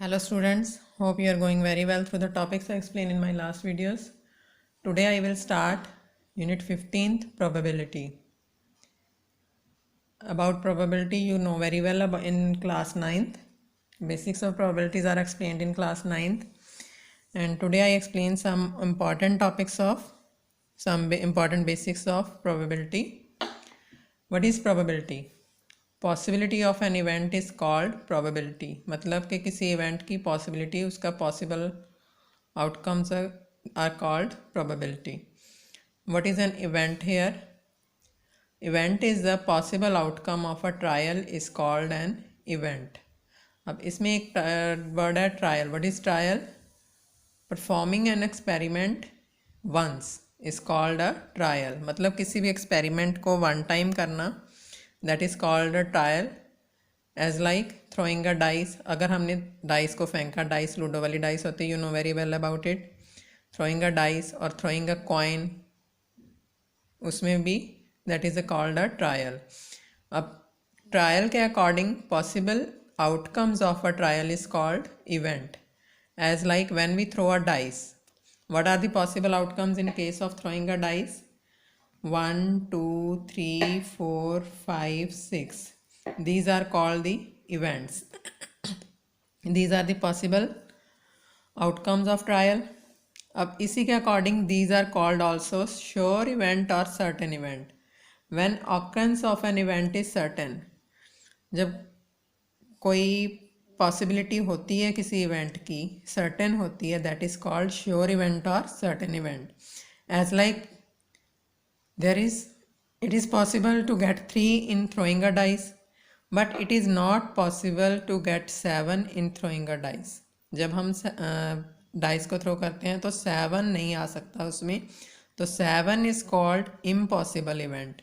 Hello students, hope you are going very well through the topics I explained in my last videos. Today I will start unit 15th probability. About probability you know very well in class 9th. Basics of probabilities are explained in class 9th, and today I explain some important topics of some important basics of probability. What is probability? Possibility of an event is called probability, मतलब कि किसी event की possibility उसका possible outcomes are called probability. What is an event here? Event is the possible outcome of a trial is called an event. अब इसमें एक word है trial. What is trial? Performing an experiment once is called a trial, मतलब किसी भी experiment को one time करना, that is called a trial. As like throwing a dice, अगर हमने डाइस को फेंका, डाइस लूडो वाली डाइस होती है, you know very well about it. Throwing a dice और थ्रोइंग अ कॉइन, उसमें भी that is called a trial. अब ट्रायल के according possible outcomes of a trial is called event. As like when we throw a dice, what are the possible outcomes in case of throwing a dice? 1 2 3 4 5 6, these are called the events. These are the possible outcomes of trial. अब इसी के according these are called also sure event or certain event. When occurrence of an event is certain, जब कोई possibility होती है किसी event की, certain होती है, that is called sure event और certain event. As like there is it is possible to get 3 in throwing a dice, but it is not possible to get 7 in throwing a dice. जब हम dice को throw करते हैं तो 7 नहीं आ सकता उसमें, तो 7 is called impossible event.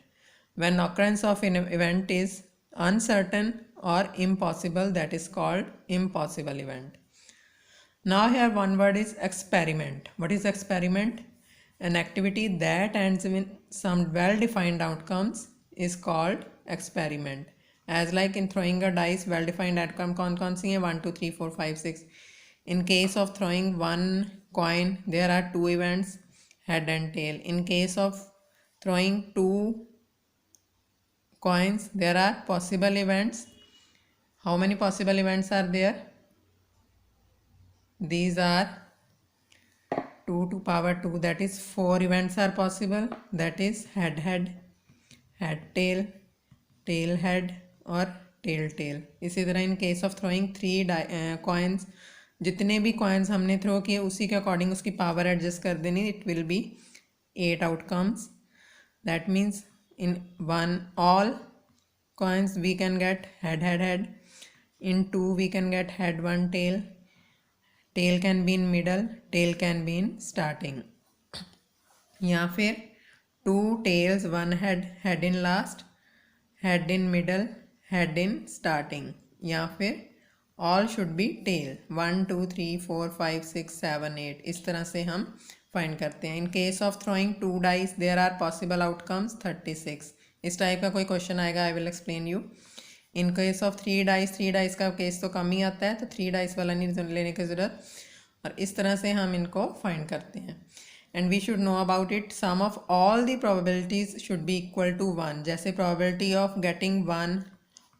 When occurrence of in event is uncertain or impossible, that is called impossible event. Now here one word is experiment. What is experiment? An activity that ends with some well defined outcomes is called experiment. As like in throwing a dice, well defined outcome कौन सी है? 1 2 3 4 5 6. In case of throwing one coin, there are two events, head and tail. In case of throwing two coins, there are possible events. How many possible events are there? These are 2 to power 2, that is 4 events are possible. That is head head, head tail, tail head और tail tail. इसी तरह in case of throwing 3 coins, जितने भी coins हमने throw किए उसी के according उसकी पावर एडजस्ट कर देनी. It will be 8 outcomes. That means in one all coins we can get head head head. In 2 we can get head 1 tail, tail can be in middle, tail can be in starting. या फिर 2 tails 1 head, head in last, head in middle, head in starting. या फिर all should be tail. 1 2 3 4 5 6 7 8, इस तरह से हम find करते हैं. In case of throwing 2 dice there are possible outcomes 36. इस टाइप का कोई क्वेश्चन आएगा, I will explain you. In case of 3 dice का केस तो कम ही आता है, तो 3 डाइस वाला नहीं लेने की ज़रूरत. और इस तरह से हम इनको फाइंड करते हैं. And we should know about it. Sum of all the probabilities should be equal to 1. जैसे probability of getting 1,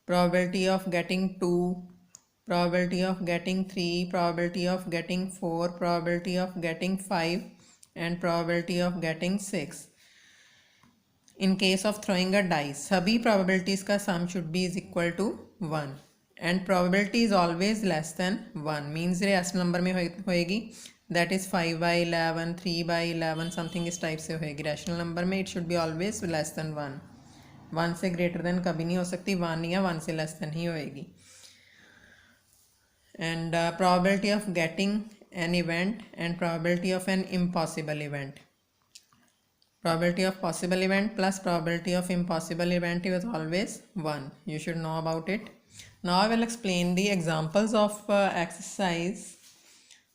probability of getting 2, probability of getting 3, probability of getting 4, probability of getting 5, and probability of getting 6. In case of throwing a dice, सभी probabilities का sum should be is equal to 1, and probability is always less than 1, means rational number में होएगी, that is 5 by 11, 3 by 11, something इस type से होएगी. rational number में it should be always less than 1. 1 से greater than कभी नहीं हो सकती, 1 या 1 से less than ही होएगी. And probability of getting an event and probability of an impossible event. Probability of possible event plus probability of impossible event is always 1. You should know about it. Now I will explain the examples of exercise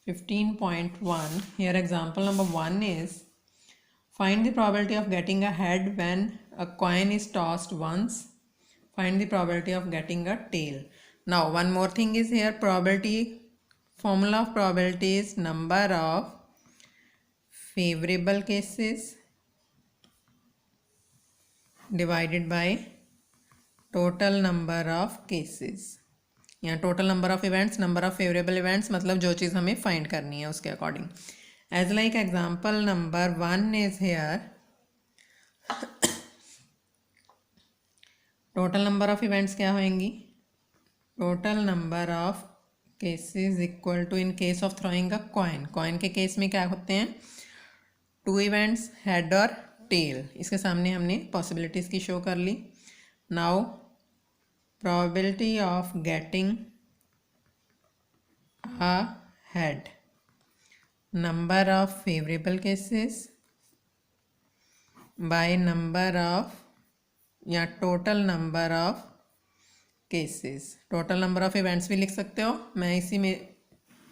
15.1. Here example number 1 is find the probability of getting a head when a coin is tossed once. Find the probability of getting a tail. Now one more thing is here, probability formula of probability is number of favorable cases divided by total number of cases. यहाँ total number of events, number of favourable events, मतलब जो चीज़ हमें फाइंड करनी है उसके according. As like example number 1 is here. Total number of events क्या होंगी? Total number of cases equal to, in case of throwing a coin, coin के केस में क्या होते हैं? 2 इवेंट्स, हेड और टेल. इसके सामने हमने पॉसिबिलिटीज़ की शो कर ली. Now probability of getting a head, number of favorable cases by number of या total number of cases. total number of events भी लिख सकते हो. मैं इसी में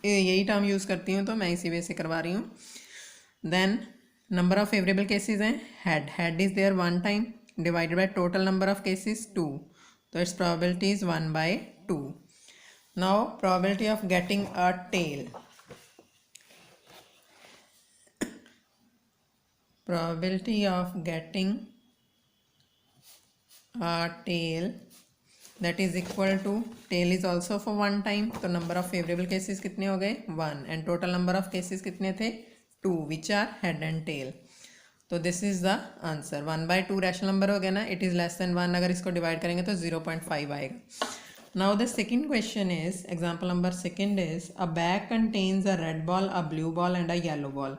यही टर्म यूज़ करती हूँ तो मैं इसी वे से करवा रही हूँ. Then number of favourable cases हैं head. Head is there 1 time divided by total number of cases 2. So its probability is 1/2. Now probability of getting a tail. Probability of getting a tail, that is equal to, tail is also for 1 time. तो number of favorable cases कितने हो गए? 1. and total number of cases कितने थे? 2, which are head and tail. तो this is the answer. 1/2 rational number हो गया ना. It is less than 1. अगर इसको डिवाइड करेंगे तो 0.5 आएगा. Now the second question is, example number second is, a bag contains a red ball, a blue ball and a yellow ball,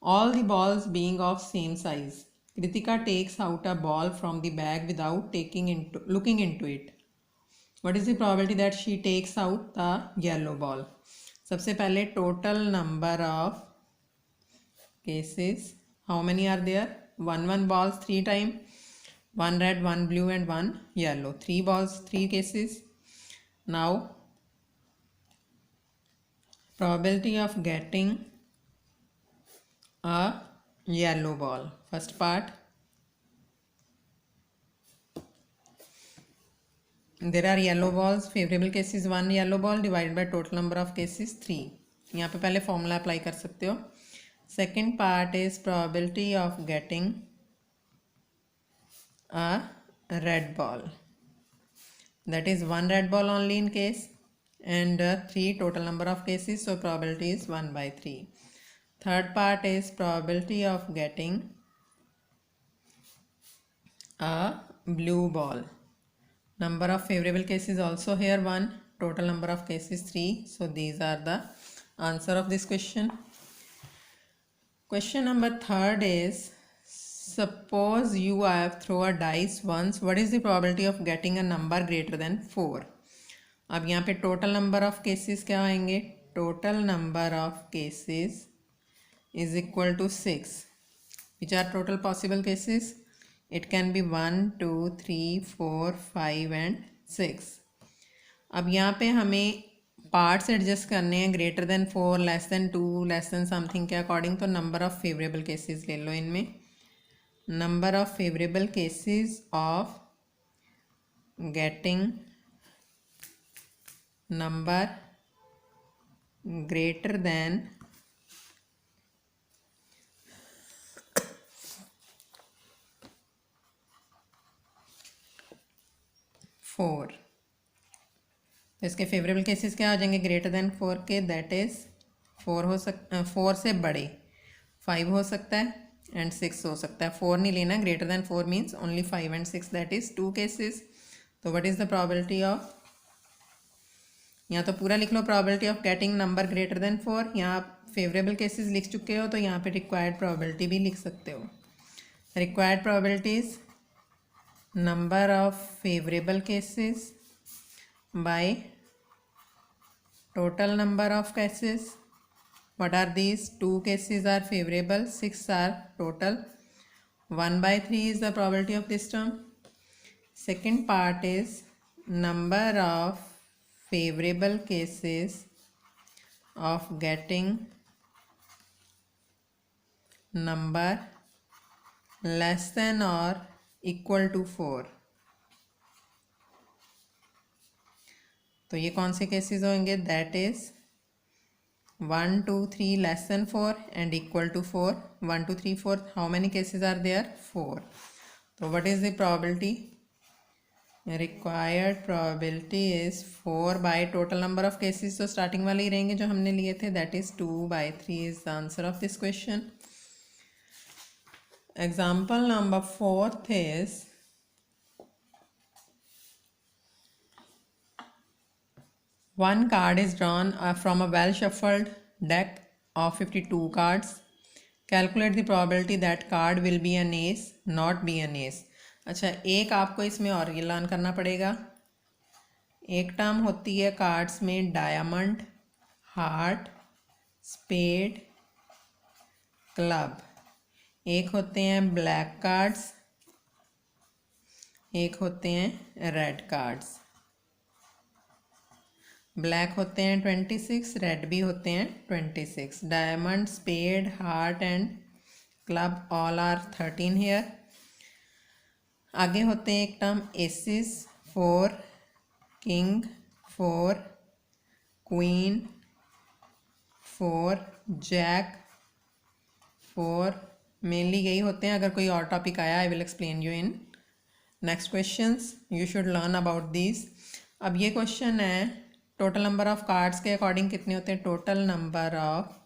all the balls being of same size. Kritika takes out a ball from the bag without looking into it. What is the probability that she takes out the yellow ball? सबसे पहले total number of cases. How many are there? 1 balls 3 times, 1 red, 1 blue and 1 yellow. 3 balls, 3 cases. Now probability of getting a yellow ball. First part, there are yellow balls. Favorable cases 1 yellow ball divided by total number of cases 3. यहाँ पे पहले formula apply कर सकते हो. Second part is probability of getting a red ball. That is 1 red ball only in case, and 3 total number of cases, so probability is 1/3. Third part is probability of getting a blue ball. Number of favorable cases also here 1, total number of cases 3, so these are the answer of this question. Question number third is, suppose you have throw a dice once, what is the probability of getting a number greater than 4? अब यहाँ पे total number of cases क्या आएंगे? Total number of cases is equal to 6. Which are total possible cases? It can be 1, 2, 3, 4, 5 and 6. अब यहाँ पे हमें parts adjust करने हैं. Greater than 4, less than 2, less than something के अकॉर्डिंग. तो नंबर ऑफ फेवरेबल केसेस ले लो. इनमें number of favourable cases of getting number greater than 4. तो इसके फेवरेबल केसेस क्या आ जाएंगे ग्रेटर देन 4 के? दैट इज 4 से बड़े 5 हो सकता है एंड 6 हो सकता है. 4 नहीं लेना. Greater than 4 means only 5 and 6, that is 2 cases. तो what is the probability of, यहाँ तो पूरा लिख लो, probability of getting number greater than 4. यहाँ आप फेवरेबल केसेस लिख चुके हो तो यहाँ पे रिक्वायर्ड प्रोबेबिलिटी भी लिख सकते हो. Required probabilities, number of favourable cases bye total number of cases. What are these? 2 cases are favorable, 6 are total. 1/3 is the probability of this term. Second part is number of favorable cases of getting number less than or equal to 4. तो ये कौन से cases होंगे? That is 1, 2, 3 less than 4 and equal to 4. 1, 2, 3, 4. How many cases are there? 4. So what is the probability? Required probability is 4 by total number of cases. So starting वाले ही रहेंगे जो हमने लिए थे. That is 2 by 3 is the answer of this question. Example number 4 is one card is drawn from a well shuffled deck of 52 cards. Calculate the probability that card will be an ace, not be an ace. अच्छा, एक आपको इसमें और ये learn करना पड़ेगा. एक term होती है कार्ड्स में डायमंड, हार्ट, स्पेड, क्लब. एक होते हैं ब्लैक कार्ड्स, एक होते हैं रेड कार्ड्स. ब्लैक होते हैं 26, रेड भी होते हैं 26. Diamond, spade, heart and club all are 13 here. आगे होते हैं एक term aces, 4, king, 4, queen, 4, jack, 4. Mainly यही होते हैं. अगर कोई और टॉपिक आया I will explain you in next questions. You should learn about this. अब ये क्वेश्चन है टोटल नंबर ऑफ कार्ड्स के अकॉर्डिंग कितने होते हैं. Total number of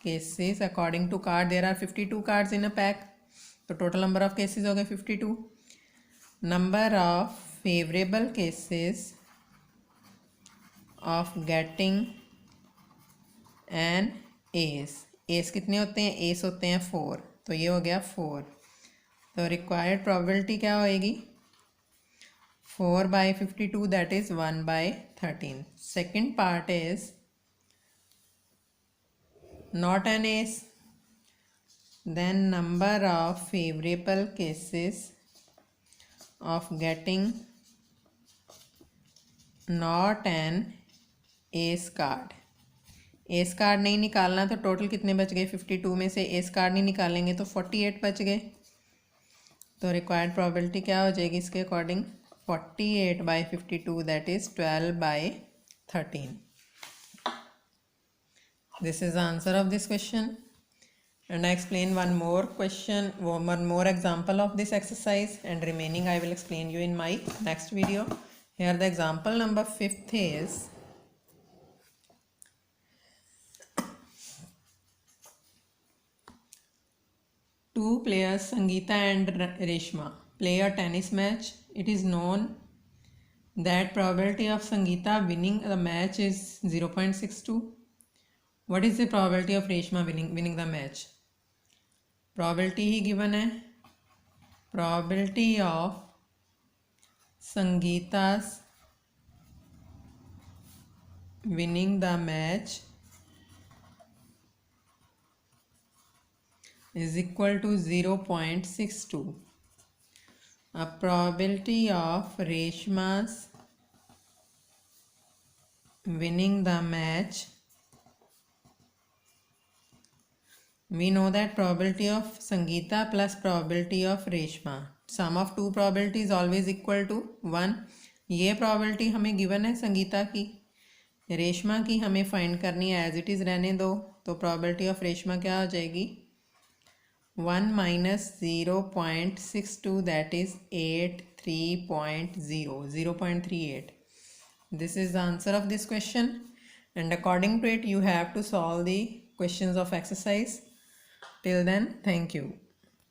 cases according to card. There are 52 cards in a pack. तो total number of cases हो गए 52. Number of favourable cases of getting an S. S कितने होते हैं. एस होते हैं 4. तो ये हो गया 4. तो रिक्वायर्ड प्रोबेबिलिटी क्या होएगी. 4 by 52, that is 1 by 13. Second part is not an ace. Then number of favorable cases of getting not an ace card. S card नहीं निकालना तो टोटल कितने बच गए. 52 में से एस कार्ड नहीं निकालेंगे तो 48 बच गए. तो रिक्वायर्ड प्रोबेबिलिटी क्या हो जाएगी इसके according. 48 by 52, that is 12 by 13. This is the answer of this question. And I explain one more question, one more example of this exercise, and remaining I will explain you in my next video. Here the example number 5th is two players Sangeeta and Reshma play a tennis match. It is known that probability of Sangeeta winning the match is 0.62. What is the probability of Reshma winning the match? Probability he given है. Probability of Sangeeta's winning the match is equal to 0.62. A probability of Reshma's winning the match, we know that probability of Sangeeta plus probability of Reshma, sum of two probabilities always equal to 1. ये probability हमें given है संगीता की. रेशमा की हमें फाइंड करनी है. As it is रहने दो. तो probability of रेशमा क्या हो जाएगी. 1 minus 0.62, that is 83.0, 0.38. This is the answer of this question, and according to it you have to solve the questions of exercise. Till then, thank you.